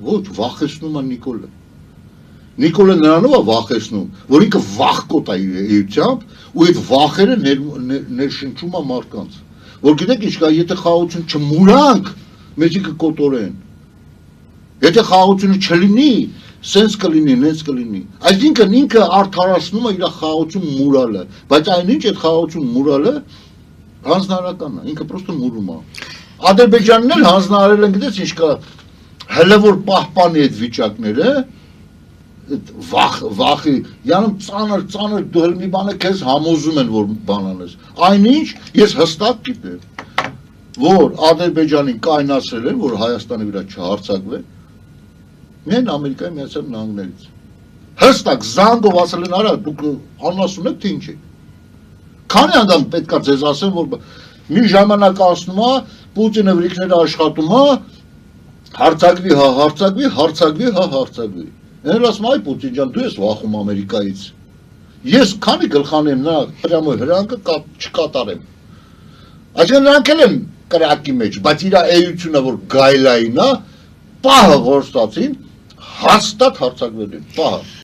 ոչ, վախեցնում է Նիկոլը։ Նիկոլը նրանով է վախեցնում, որ ինքը վախկոտ է իր էությամբ, ու այդ վախերը ներշնչում է մարդկանց։ Որ գիտեք ինչ կա, եթե խաղաղություն չմուրանք, մեջի կկոտորեն։ Եթե խաղաղությունը չլինի, սենց կլինի, նենց կլինի։ Այսինքն ինքը արդարացնում է իր խաղաղություն մուրալը, բայց այնինչ այդ խաղաղություն մուրալը հանձնարարական է, ինքը պրոստը մուրում է։ Ադրբեջանն էլ հանձնարարել են, գիտես ինչ կա, հələ որ պահպանի այդ վիճակները, վախի, յանում ծանր դու էլ մի բանը քեզ համոզում են, որ բան անես։ Այնինչ ես հստակ գիտեմ, որ Ադրբեջանին կայնացրել են, որ Հայաստանի վրա չհարձակվեն, միայն Ամերիկայի Միացյալ Նահանգներից։ Հստակ զանգով ասել են, արա, դուք անասուն եք, թե ինչ եք։ Քանի անգամ պետք է ձեզ ասեմ, որ մի ժամանակ ասնում է, Պուտինը վրիքները աշխատում է, հարձակվի, հա հարձակվի։ Էլ ասում այ Պուտին ջան, դու ես վախում Ամերիկայից։ Ես քանի գլխանեմ նա հրանքը չկատարեմ։ Այսինքն նրանք էլ են կրակի մեջ, բայց իր էությունը որ գայլային է, պահը որ ստացին, հաստատ հարձակվել են, պահը։